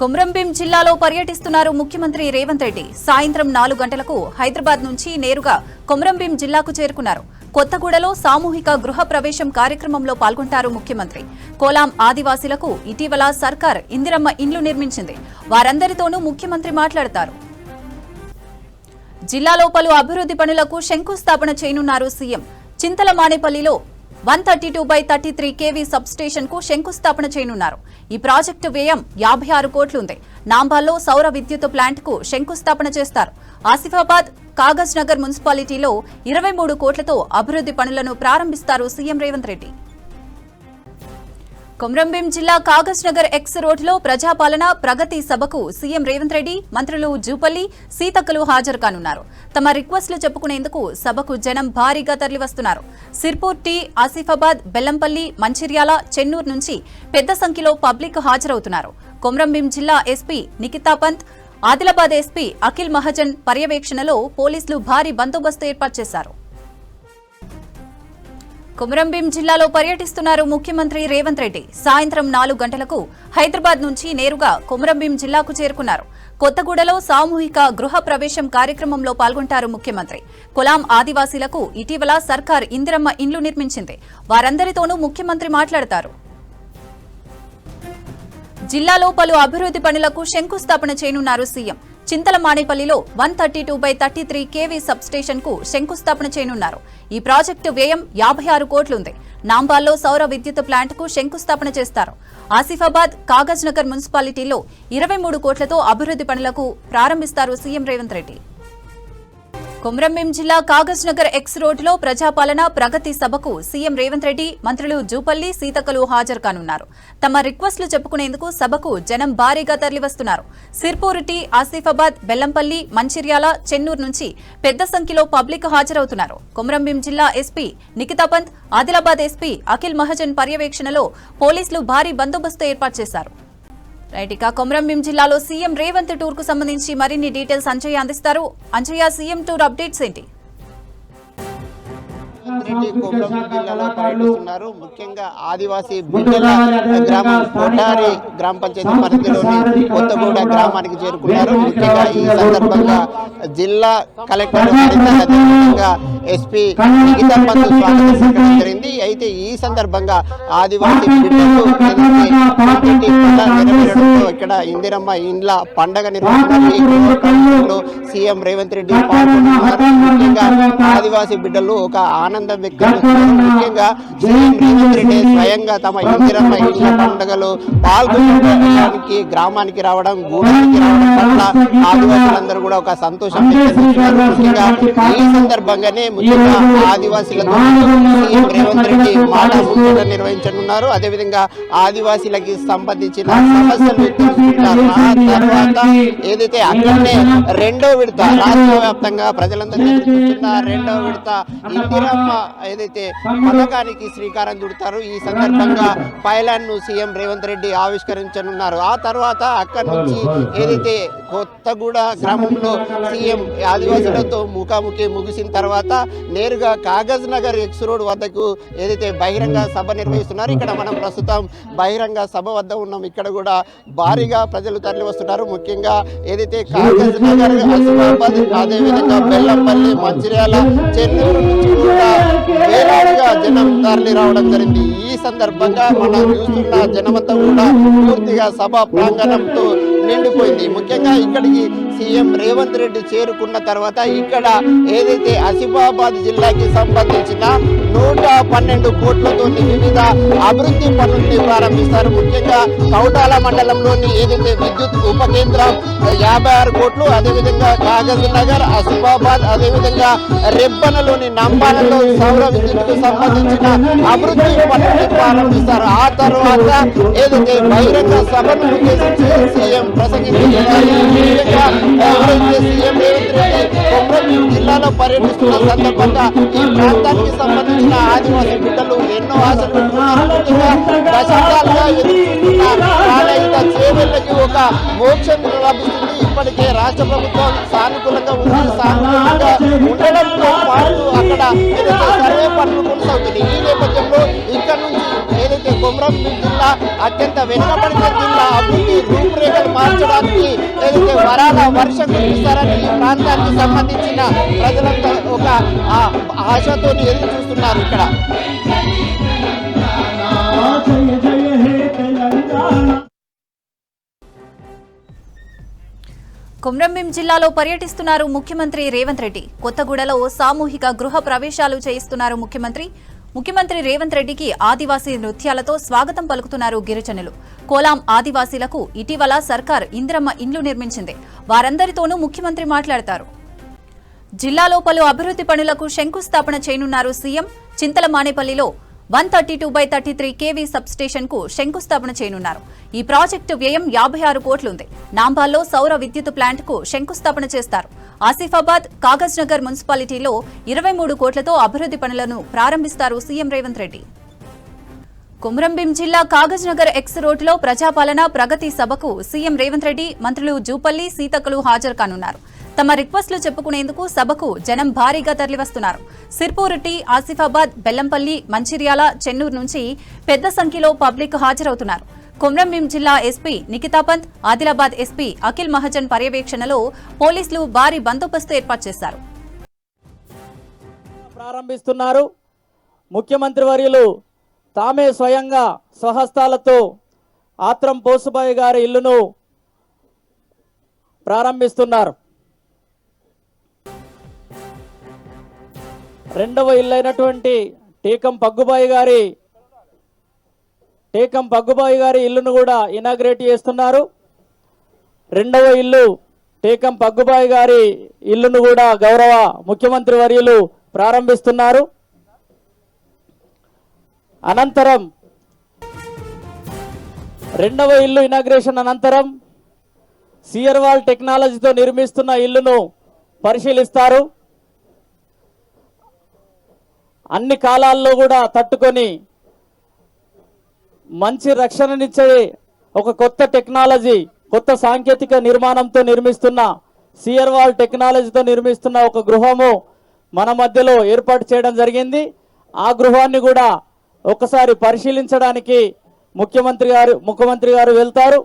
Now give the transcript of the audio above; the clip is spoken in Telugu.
కొమరంభీం జిల్లాలో పర్యటిస్తున్నారు ముఖ్యమంత్రి రేవంత్ రెడ్డి. సాయంత్రం 4 గంటలకు హైదరాబాద్ నుంచి నేరుగా కొమరంభీం జిల్లాకు చేరుకున్నారు. కొత్తగూడలో సామూహిక గృహ ప్రవేశం కార్యక్రమంలో పాల్గొంటారు ముఖ్యమంత్రి. కోలాం ఆదివాసీలకు ఇటీవల సర్కార్ ఇందిరమ్మ ఇండ్లు నిర్మించింది. వారందరితోనూ ముఖ్యమంత్రి మాట్లాడతారు. జిల్లాలో పలు అభివృద్ధి పనులకు శంకుస్థాపన చేయనున్నారు సీఎం. చింతలమానేపల్లిలో 132/33 kV సబ్ స్టేషన్ కు శంకుస్థాపన చేయనున్నారు. ఈ ప్రాజెక్టు వ్యయం 56 కోట్లుంది. నాంబాల్లో సౌర విద్యుత్ ప్లాంట్ కు శంకుస్థాపన చేస్తారు. ఆసిఫాబాద్, కాగజ్ నగర్ మున్సిపాలిటీలో 23 కోట్లతో అభివృద్ధి పనులను ప్రారంభిస్తారు సీఎం రేవంత్ రెడ్డి. కొమరంభీం జిల్లా కాగజ్ నగర్ ఎక్స్ రోడ్లో ప్రజాపాలన ప్రగతి సభకు సీఎం రేవంత్ రెడ్డి, మంత్రులు జూపల్లి, సీతక్కలు హాజరు కానున్నారు. తమ రిక్వెస్ట్లు చెప్పుకునేందుకు సభకు జనం భారీగా తరలివస్తున్నారు. సిర్పూర్ టీ, ఆసిఫాబాద్, బెల్లంపల్లి, మంచిర్యాల, చెన్నూరు నుంచి పెద్ద సంఖ్యలో పబ్లిక్ హాజరవుతున్నారు. కొమరంభీం జిల్లా ఎస్పీ నిఖితా పంత్, ఆదిలాబాద్ ఎస్పీ అఖిల్ మహాజన్ పర్యవేక్షణలో పోలీసులు భారీ బందోబస్తు ఏర్పాటు చేశారు. కొమరంభీం జిల్లాలో పర్యటిస్తున్నారు ముఖ్యమంత్రి రేవంత్ రెడ్డి. సాయంత్రం 4 గంటలకు హైదరాబాద్ నుంచి నేరుగా కొమరంభీం జిల్లాకు చేరుకున్నారు. కొత్తగూడలో సామూహిక గృహ ప్రవేశం కార్యక్రమంలో పాల్గొంటారు ముఖ్యమంత్రి. కోలాం ఆదివాసీలకు ఇటీవల సర్కార్ ఇందిరమ్మ ఇండ్లు నిర్మించింది. వారందరితోనూ ముఖ్యమంత్రి మాట్లాడతారు. జిల్లాలో పలు అభివృద్ధి పనులకు శంకుస్థాపన చేయనున్నారు సీఎం. చింతలమానేపల్లిలో 132/33 kV సబ్ స్టేషన్ కు శంకుస్థాపన చేయనున్నారు. ఈ ప్రాజెక్టు వ్యయం 56 కోట్లుంది. నాంబాల్లో సౌర విద్యుత్ ప్లాంట్ కు శంకుస్థాపన చేస్తారు. ఆసిఫాబాద్, కాగజ్ నగర్ మున్సిపాలిటీలో 23 కోట్లతో అభివృద్ధి పనులకు ప్రారంభిస్తారు సీఎం రేవంత్ రెడ్డి. కొమరంభీం జిల్లా కాగజ్ నగర్ ఎక్స్ రోడ్లో ప్రజాపాలన ప్రగతి సభకు సీఎం రేవంత్ రెడ్డి, మంత్రులు జూపల్లి, సీతక్కలు హాజరు కానున్నారు. తమ రిక్వెస్ట్లు చెప్పుకునేందుకు సభకు జనం భారీగా తరలివస్తున్నారు. సిర్పూర్ టీ, ఆసిఫాబాద్, బెల్లంపల్లి, మంచిర్యాల, చెన్నూరు నుంచి పెద్ద సంఖ్యలో పబ్లిక్ హాజరవుతున్నారు. కొమరంభీం జిల్లా ఎస్పీ నిఖితా పంత్, ఆదిలాబాద్ ఎస్పీ అఖిల్ మహాజన్ పర్యవేక్షణలో పోలీసులు భారీ బందోబస్తు ఏర్పాటు చేశారు. రైట్, కొమరంభీం జిల్లాలో సీఎం రేవంత్ టూర్ కు సంబంధించి మరిన్ని డీటెయిల్స్ అంజయ్య అందిస్తారు. అంజయ్య, సీఎం టూర్ అప్డేట్స్ ఏంటి? కొమరంభీం జిల్లాలో పర్యటిస్తున్నారు. ముఖ్యంగా ఆదివాసీ బిడ్డల గ్రామం కోటారి గ్రామ పంచాయతీ పరిధిలోని కొత్తగూడ గ్రామానికి చేరుకున్నారు. ముఖ్యంగా ఈ సందర్భంగా జిల్లా కలెక్టర్ అదేవిధంగా ఎస్పీ నిఖితా పంత్ స్వాగతం జరిగింది. అయితే ఈ సందర్భంగా ఆదివాసీ బిడ్డలు నెరవేరడంతో ఇక్కడ ఇందిరమ్మ ఇండ్ల పండగ నిర్వహిస్తున్నారు. సీఎం రేవంత్ రెడ్డి పాల్గొంటున్నారు. ముఖ్యంగా ఆదివాసీ బిడ్డలు ఒక ఆనందం వ్యక్తం చేస్తున్నారు. ముఖ్యంగా సీఎం రేవంత్ రెడ్డి స్వయంగా తమ ఇందిరమ్మ ఇండ్ల పండుగలో పాల్గొనడానికి గ్రామానికి రావడం, గూడానికి రావడం పట్ల ఆదివాసులందరూ కూడా ఒక సంతోషం వ్యక్తం చేస్తున్నారు. ముఖ్యంగా ఈ సందర్భంగానే ముఖ్యంగా ఆదివాసీలతో సీఎం రేవంత్ రెడ్డి మాట ముచ్చట నిర్వహించనున్నారు. అదేవిధంగా ఆదివాసీలకి సంబంధించిన సమస్యలు తెలుసుకుంటారు. ఆ తర్వాత ఏదైతే అక్కడనే రెండో విడత రాష్ట్ర వ్యాప్తంగా ప్రజలందరూ చూస్తున్న రెండో విడత ఇందిరమ్మ ఏదైతే పథకానికి శ్రీకారం చుడతారు. ఈ సందర్భంగా పైలాన్ ను సీఎం రేవంత్ రెడ్డి ఆవిష్కరించనున్నారు. ఆ తర్వాత అక్కడి నుంచి ఏదైతే కొత్తగూడ గ్రామంలో సీఎం ఆదివాసులతో ముఖాముఖి ముగిసిన తర్వాత నేరుగా కాగజ్ నగర్ ఎక్స్ రోడ్ వద్దకు ఏదైతే బహిరంగ సభ నిర్వహిస్తున్నారు. ఇక్కడ మనం ప్రస్తుతం బహిరంగ సభ వద్ద ఉన్నాం. ఇక్కడ కూడా భారీగా ప్రజలు తరలి వస్తున్నారు. ముఖ్యంగా ఏదైతే కాగజ్ నగర్, ఆసిఫాబాద్, అదేవిధంగా బెల్లంపల్లి, మంచిర్యాల, చెన్నూరు నుంచి కూడా వేలాదిగా జనం తరలి రావడం జరిగింది. ఈ సందర్భంగా మనం చూస్తున్న జనమంతా కూడా పూర్తిగా సభ ప్రాంగణంతో నిండిపోయింది. ముఖ్యంగా ఇక్కడికి సీఎం రేవంత్ రెడ్డి చేరుకున్న తర్వాత ఇక్కడ ఏదైతే ఆసిఫాబాద్ జిల్లాకి సంబంధించిన 112 కోట్లతో వివిధ అభివృద్ధి పనుల్ని ప్రారంభిస్తారు. ముఖ్యంగా కౌటాల మండలంలోని ఏదైతే విద్యుత్ ఉప కేంద్రం 56 కోట్లు, అదేవిధంగా కాగజ్ నగర్, ఆసిఫాబాద్, అదేవిధంగా రెబ్బనలోని నంబాలలో సౌర విద్యుత్కు సంబంధించిన అభివృద్ధి పనుల్ని ప్రారంభిస్తారు. ఆ తర్వాత ఏదైతే బహిరంగ సభను ఉద్దేశించి సీఎం ప్రసంగించారు. సీఎం రేవంత్ రెడ్డి కొమరంభీం జిల్లాలో పర్యటిస్తున్న సందర్భంగా ఈ ప్రాంతానికి సంబంధించిన ఆదివాసీ బిడ్డలు ఎన్నో ఆశలు పెట్టుకున్నారు. దశాబ్దాలుగా చేవెళ్ళకి ఒక మోక్షం లభిస్తుంది. ఇప్పటికే రాష్ట్ర ప్రభుత్వం సానుకూలంగా ఉంది. సానుకూలంగా ఉండడంతో పాటు అక్కడ ఏదైతే సర్వే పనులు కొనసాగుతుంది. ఈ నేపథ్యంలో ఇక్కడ నుంచి ఏదైతే కొమరంభీం జిల్లా అత్యంత వెనుకబడిన జిల్లా అభివృద్ధి రూపురేఖలు కురిపించడానికి ఏదైతే వరాల వర్షం కురిపిస్తారని ఈ ప్రాంతానికి సంబంధించిన ప్రజలంతా ఒక ఆశతో ఎదురు చూస్తున్నారు ఇక్కడ. కొమరంభీం జిల్లాలో పర్యటిస్తున్నారు ముఖ్యమంత్రి రేవంత్ రెడ్డి. కొత్తగూడలో సామూహిక గృహ ప్రవేశాలు చేయిస్తున్నారు ముఖ్యమంత్రి రేవంత్ రెడ్డికి ఆదివాసీ నృత్యాలతో స్వాగతం పలుకుతున్నారు గిరిజనులు. కోలాం ఆదివాసీలకు ఇటీవల సర్కార్ ఇందిరమ్మ ఇండ్లు నిర్మించింది. వారందరితోనూ ముఖ్యమంత్రి మాట్లాడతారు. జిల్లాలో పలు అభివృద్ధి పనులకు శంకుస్థాపన చేయనున్నారు సీఎం. చింతలమానేపల్లిలో 132/33 kV సబ్స్టేషన్ కు శంకుస్థాపన చేయనున్నారు. ఈ ప్రాజెక్టు వ్యయం 56 కోట్లుంది. నాంబాల్లో సౌర విద్యుత్ ప్లాంట్ కు శంకుస్థాపన చేస్తారు. ఆసిఫాబాద్, కాగజ్ నగర్ మున్సిపాలిటీలో 23 కోట్లతో అభివృద్ధి పనులను ప్రారంభిస్తారు సీఎం రేవంత్ రెడ్డి. కొమరంభీం జిల్లా కాగజ్ నగర్ ఎక్స్ రోడ్లో ప్రజాపాలన ప్రగతి సభకు సీఎం రేవంత్ రెడ్డి, మంత్రులు జూపల్లి, సీతక్కలు హాజరు కానున్నారు. తమ రిక్వెస్టులు చెప్పుకునేందుకు సభకు జనం భారీగా తరలివస్తున్నారు. సిర్పూర్ టీ, ఆసిఫాబాద్, బెల్లంపల్లి, మంచిర్యాల, చెన్నూరు నుంచి పెద్ద సంఖ్యలో పబ్లిక్ హాజరవుతున్నారు. కొమరంభీం జిల్లా ఎస్పీ నిఖితాపంత్, ఆదిలాబాద్ ఎస్పీ అఖిల్ మహాజన్ పర్యవేక్షణలో పోలీసులు భారీ బందోబస్తు ఏర్పాటు చేశారు. ప్రారంభిస్తున్నారు. ముఖ్యమంత్రి వర్యులు తామే స్వయంగా స్వహస్తాలతో ఆత్రం పోసుబాయి గారి ఇల్లును ప్రారంభిస్తున్నారు. రెండవ ఇల్లు అయినటువంటి టేకం పగ్గుబాయి గారి ఇల్లును కూడా ఇనాగ్రేట్ చేస్తున్నారు. రెండవ ఇల్లు టేకం పగ్గుబాయి గారి ఇల్లును కూడా గౌరవ ముఖ్యమంత్రి వర్యులు ప్రారంభిస్తున్నారు. అనంతరం రెండవ ఇల్లు ఇనాగ్రేషన్ అనంతరం సియర్వాల్ టెక్నాలజీతో నిర్మిస్తున్న ఇల్లును పరిశీలిస్తారు. అన్ని కాలాల్లో కూడా తట్టుకొని మంచి రక్షణనిచ్చే ఒక కొత్త టెక్నాలజీ, కొత్త సాంకేతిక నిర్మాణంతో నిర్మిస్తున్న సియర్వాల్ టెక్నాలజీతో నిర్మిస్తున్న ఒక గృహము మన మధ్యలో ఏర్పాటు చేయడం జరిగింది. ఆ గృహాన్ని కూడా ఒకసారి పరిశీలించడానికి ముఖ్యమంత్రి గారు వెళ్తారు.